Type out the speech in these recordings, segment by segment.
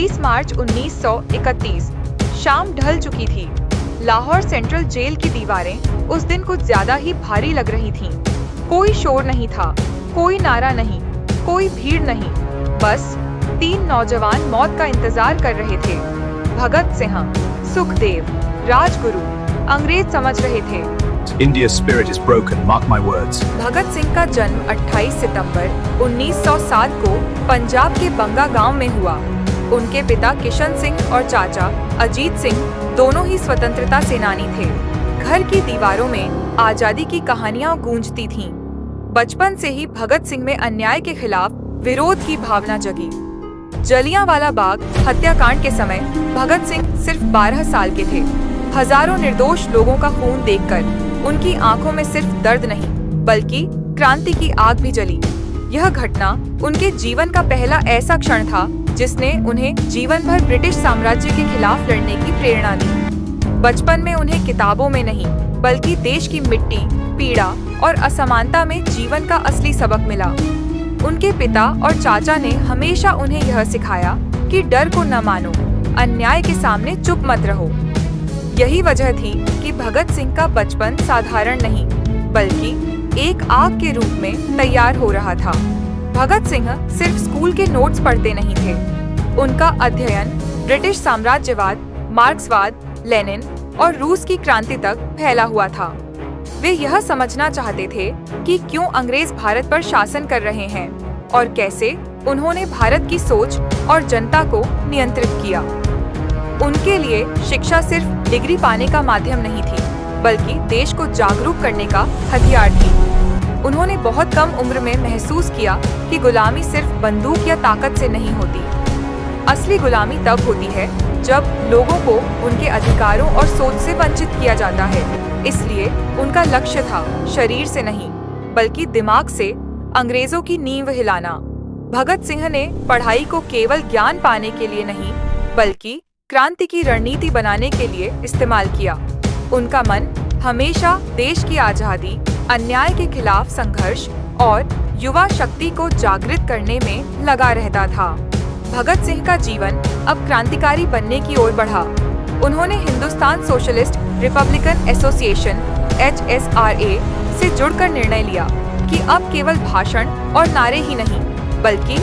23 मार्च 1931 शाम ढल चुकी थी। लाहौर सेंट्रल जेल की दीवारें उस दिन कुछ ज्यादा ही भारी लग रही थीं। कोई शोर नहीं था, कोई नारा नहीं, कोई भीड़ नहीं, बस 3 नौजवान मौत का इंतजार कर रहे थे। भगत सिंह, सुखदेव, राजगुरु अंग्रेज समझ रहे थे। India's spirit is broken, mark my words. Bhagat Singh का जन्म 28 सितंबर 1907 को पंजाब के बंगा गांव में हुआ। उनके पिता किशन सिंह और चाचा अजीत सिंह दोनों ही स्वतंत्रता सेनानी थे। घर की दीवारों में आजादी की कहानियां गूंजती थीं। बचपन से ही भगत सिंह में अन्याय के खिलाफ विरोध की भावना जगी। जलियांवाला बाग हत्याकांड के समय भगत सिंह सिर्फ 12 साल के थे। हजारों निर्दोष लोगों का खून देखकर उनकी आंखों में सिर्फ दर्द नहीं, बल्कि क्रांति की आग भी जली। यह घटना उनके जीवन का पहला ऐसा क्षण था जिसने उन्हें जीवन भर ब्रिटिश साम्राज्य के खिलाफ लड़ने की प्रेरणा दी। बचपन में उन्हें किताबों में नहीं, बल्कि देश की मिट्टी, पीड़ा और असमानता में जीवन का असली सबक मिला। उनके पिता और चाचा ने हमेशा उन्हें यह सिखाया कि डर को न मानो, अन्याय के सामने चुप मत रहो। यही वजह थी कि भगत सिंह का बचपन साधारण नहीं, बल्कि एक आग के रूप में तैयार हो रहा था। भगत सिंह सिर्फ स्कूल के नोट्स पढ़ते नहीं थे। उनका अध्ययन ब्रिटिश साम्राज्यवाद, मार्क्सवाद, लेनिन और रूस की क्रांति तक फैला हुआ था। वे यह समझना चाहते थे कि क्यों अंग्रेज भारत पर शासन कर रहे हैं और कैसे उन्होंने भारत की सोच और जनता को नियंत्रित किया। उनके लिए शिक्षा सिर्फ डिग्री पाने का माध्यम नहीं थी, बल्कि देश को जागरूक करने का हथियार थी। उन्होंने बहुत कम उम्र में महसूस किया कि गुलामी सिर्फ बंदूक या ताकत से नहीं होती। असली गुलामी तब होती है जब लोगों को उनके अधिकारों और सोच से वंचित किया जाता है। इसलिए उनका लक्ष्य था शरीर से नहीं, बल्कि दिमाग से अंग्रेजों की नींव हिलाना। भगत सिंह ने पढ़ाई को केवल ज्ञान पाने के लिए नहीं, बल्कि क्रांति की रणनीति बनाने के लिए इस्तेमाल किया। उनका मन हमेशा देश की आजादी, अन्याय के खिलाफ संघर्ष और युवा शक्ति को जागृत करने में लगा रहता था। भगत सिंह का जीवन अब क्रांतिकारी बनने की ओर बढ़ा। उन्होंने Hindustan socialist Republican association (HSRA) से जुड़कर निर्णय लिया कि अब केवल भाषण और नारे ही नहीं, बल्कि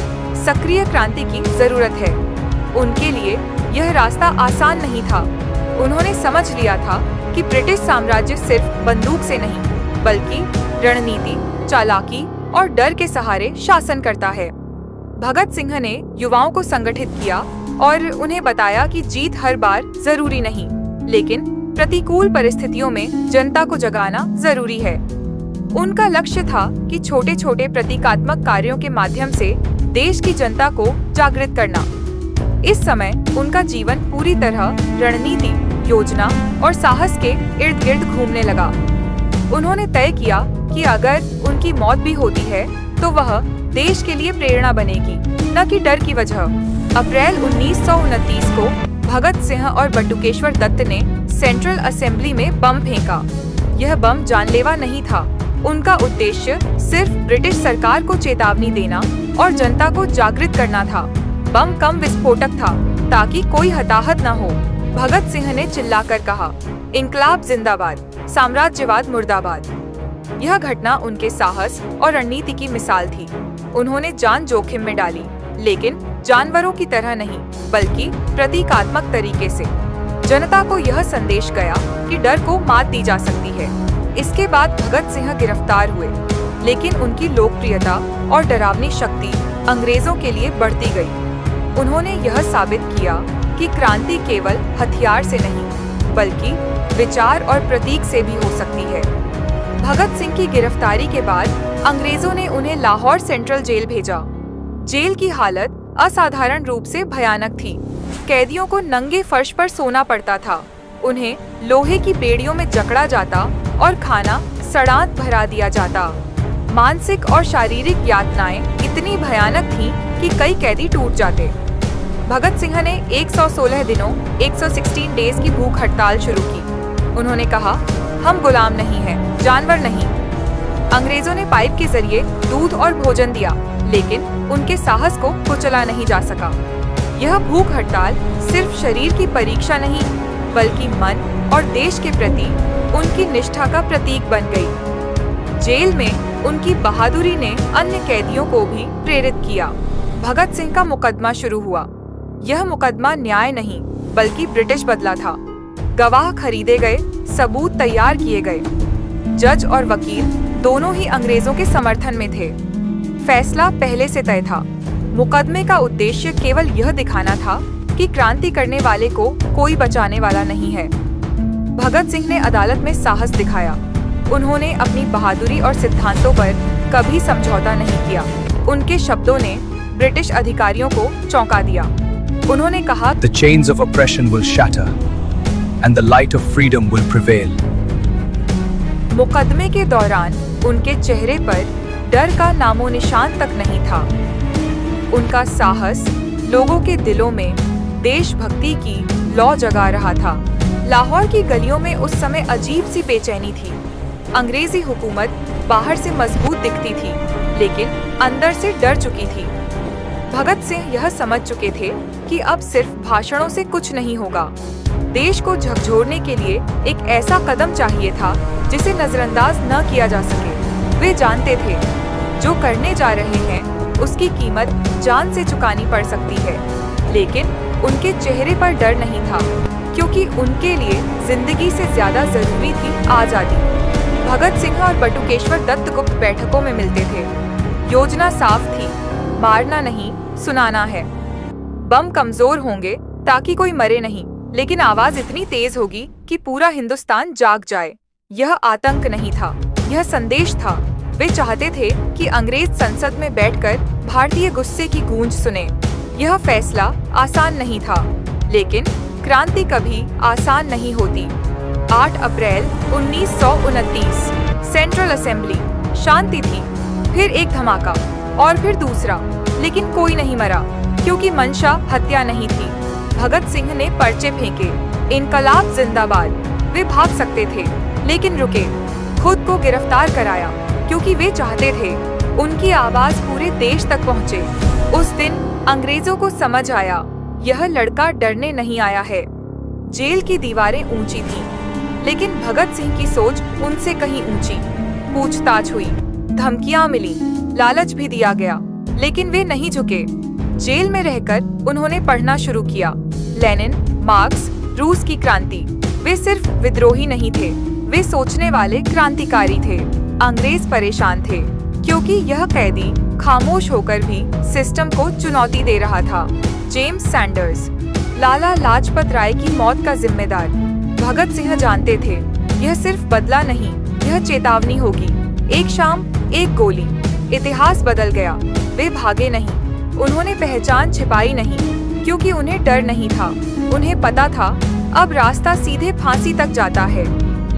सक्रिय क्रांति की जरूरत है। उनके लिए यह रास्ता आसान नहीं था। उन्होंने समझ लिया था कि ब्रिटिश साम्राज्य सिर्फ बंदूक से नहीं, बल्कि रणनीति, चालाकी और डर के सहारे शासन करता है। भगत सिंह ने युवाओं को संगठित किया और उन्हें बताया कि जीत हर बार जरूरी नहीं, लेकिन प्रतिकूल परिस्थितियों में जनता को जगाना जरूरी है। उनका लक्ष्य था कि छोटे छोटे प्रतीकात्मक कार्यों के माध्यम से देश की जनता को जागृत करना। इस समय उनका जीवन पूरी तरह रणनीति, योजना और साहस के इर्द गिर्द घूमने लगा। उन्होंने तय किया कि अगर उनकी मौत भी होती है तो वह देश के लिए प्रेरणा बनेगी, न कि डर की वजह। अप्रैल 1929 को भगत सिंह और बटुकेश्वर दत्त ने सेंट्रल असेंबली में बम फेंका। यह बम जानलेवा नहीं था। उनका उद्देश्य सिर्फ ब्रिटिश सरकार को चेतावनी देना और जनता को जागृत करना था। बम कम विस्फोटक था ताकि कोई हताहत न हो। भगत सिंह ने चिल्लाकर कहा, इंकलाब जिंदाबाद, साम्राज्यवाद मुर्दाबाद। यह घटना उनके साहस और रणनीति की मिसाल थी। उन्होंने जान जोखिम में डाली, लेकिन जानवरों की तरह नहीं, बल्कि प्रतीकात्मक तरीके से। जनता को यह संदेश गया कि डर को मात दी जा सकती है। इसके बाद भगत सिंह गिरफ्तार हुए, लेकिन उनकी लोकप्रियता और डरावनी शक्ति अंग्रेजों के लिए बढ़ती गई। उन्होंने यह साबित किया कि क्रांति केवल हथियार से नहीं, बल्कि विचार और प्रतीक से भी हो सकती है। भगत सिंह की गिरफ्तारी के बाद अंग्रेजों ने उन्हें लाहौर सेंट्रल जेल भेजा। जेल की हालत असाधारण रूप से भयानक थी। कैदियों को नंगे फर्श पर सोना पड़ता था। उन्हें लोहे की बेड़ियों में जकड़ा जाता और खाना सड़ांत भरा दिया जाता। मानसिक और शारीरिक यातनाएं इतनी भयानक थीं कि कई कैदी टूट जाते। भगत सिंह ने 116 दिनों 116 डेज की भूख हड़ताल शुरू की। उन्होंने कहा, हम गुलाम नहीं हैं, जानवर नहीं। अंग्रेजों ने पाइप के जरिए दूध और भोजन दिया, लेकिन उनके साहस को कुचला नहीं जा सका। यह भूख हड़ताल सिर्फ शरीर की परीक्षा नहीं, बल्कि मन और देश के प्रति उनकी निष्ठा का प्रतीक बन गई। जेल में उनकी बहादुरी ने अन्य कैदियों को भी प्रेरित किया। भगत सिंह का मुकदमा शुरू हुआ। यह मुकदमा न्याय नहीं, बल्कि ब्रिटिश बदला था। गवाह खरीदे गए, सबूत तैयार किए गए। जज और वकील दोनों ही अंग्रेजों के समर्थन में थे। फैसला पहले से तय था। मुकदमे का उद्देश्य केवल यह दिखाना था कि क्रांति करने वाले को कोई बचाने वाला नहीं है। भगत सिंह ने अदालत में साहस दिखाया। उन्होंने अपनी बहादुरी और सिद्धांतों पर कभी समझौता नहीं किया। उनके शब्दों ने ब्रिटिश अधिकारियों को चौंका दिया। उन्होंने कहा, The chains of oppression will shatter, and the light of freedom will prevail. मुकदमे के दौरान उनके चेहरे पर डर का नामो निशान तक नहीं था। उनका साहस लोगों के दिलों में देशभक्ति की लौ जगा रहा था। लाहौर की गलियों में उस समय अजीब सी बेचैनी थी। अंग्रेजी हुकूमत बाहर से मजबूत दिखती थी, लेकिन अंदर से डर चुकी थी। भगत सिंह यह समझ चुके थे कि अब सिर्फ भाषणों से कुछ नहीं होगा। देश को झकझोरने के लिए एक ऐसा कदम चाहिए था जिसे नजरअंदाज न किया जा सके। वे जानते थे जो करने जा रहे हैं उसकी कीमत जान से चुकानी पड़ सकती है, लेकिन उनके चेहरे पर डर नहीं था, क्योंकि उनके लिए जिंदगी से ज्यादा जरूरी थी आजादी। भगत सिंह और बटुकेश्वर दत्त गुप्त बैठकों में मिलते थे। योजना साफ थी, मारना नहीं, सुनाना है। बम कमजोर होंगे ताकि कोई मरे नहीं, लेकिन आवाज इतनी तेज होगी कि पूरा हिंदुस्तान जाग जाए। यह आतंक नहीं था, यह संदेश था। वे चाहते थे कि अंग्रेज संसद में बैठकर भारतीय गुस्से की गूंज सुने। यह फैसला आसान नहीं था, लेकिन क्रांति कभी आसान नहीं होती। 8 अप्रैल 1929 सेंट्रल असेंबली, शांति थी। फिर एक धमाका और फिर दूसरा, लेकिन कोई नहीं मरा, क्योंकि मंशा हत्या नहीं थी। भगत सिंह ने पर्चे फेंके, इनकलाब जिंदाबाद। वे भाग सकते थे, लेकिन रुके। खुद को गिरफ्तार कराया, क्योंकि वे चाहते थे उनकी आवाज पूरे देश तक पहुंचे। उस दिन अंग्रेजों को समझ आया, यह लड़का डरने नहीं आया है। जेल की दीवारें ऊंची थीं, लेकिन भगत सिंह की सोच उनसे कहीं ऊंची। पूछताछ हुई, धमकियां मिली, लालच भी दिया गया, लेकिन वे नहीं झुके। जेल में रहकर उन्होंने पढ़ना शुरू किया। लेनिन, मार्क्स, रूस की क्रांति। वे सिर्फ विद्रोही नहीं थे, वे सोचने वाले क्रांतिकारी थे। अंग्रेज परेशान थे, क्योंकि यह कैदी खामोश होकर भी सिस्टम को चुनौती दे रहा था। जेम्स सैंडर्स, लाला लाजपत राय की मौत का जिम्मेदार। भगत सिंह जानते थे यह सिर्फ बदला नहीं, यह चेतावनी होगी। एक शाम, एक गोली, इतिहास बदल गया। वे भागे नहीं, उन्होंने पहचान छिपाई नहीं, क्योंकि उन्हें डर नहीं था। उन्हें पता था अब रास्ता सीधे फांसी तक जाता है,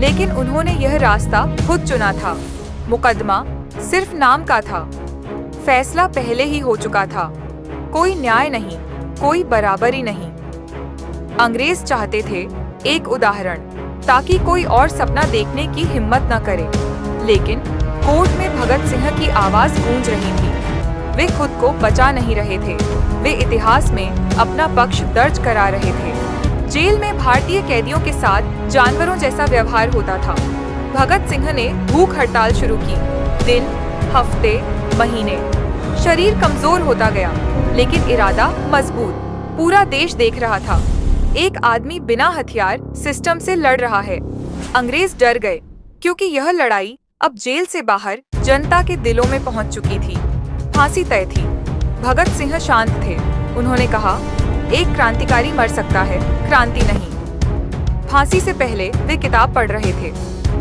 लेकिन उन्होंने यह रास्ता खुद चुना था। मुकदमा सिर्फ नाम का था, फैसला पहले ही हो चुका था। कोई न्याय नहीं, कोई बराबरी नहीं। अंग्रेज चाहते थे एक उदाहरण, ताकि कोई और सपना देखने की हिम्मत न करे। लेकिन कोर्ट में भगत सिंह की आवाज गूंज रही थी। वे खुद को बचा नहीं रहे थे, वे इतिहास में अपना पक्ष दर्ज करा रहे थे। जेल में भारतीय कैदियों के साथ जानवरों जैसा व्यवहार होता था। भगत सिंह ने भूख हड़ताल शुरू की। दिन, हफ्ते, महीने। शरीर कमजोर होता गया, लेकिन इरादा मजबूत। पूरा देश देख रहा था, एक आदमी बिना हथियार सिस्टम से लड़ रहा है। अंग्रेज डर गए, क्योंकि यह लड़ाई अब जेल से बाहर जनता के दिलों में पहुंच चुकी थी। फांसी तय थी। भगत सिंह शांत थे। उन्होंने कहा, एक क्रांतिकारी मर सकता है, क्रांति नहीं। फांसी से पहले वे किताब पढ़ रहे थे।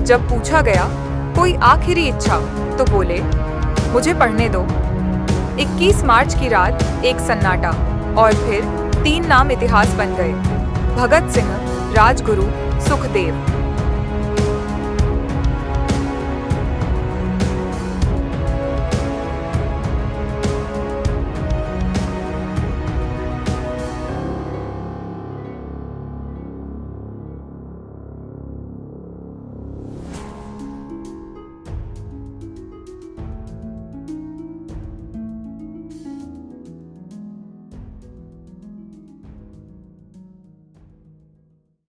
जब पूछा गया कोई आखिरी इच्छा, तो बोले, मुझे पढ़ने दो। 21 मार्च की रात एक सन्नाटा, और फिर 3 नाम इतिहास बन गए। भगत सिंह, राजगुरु, सुखदेव।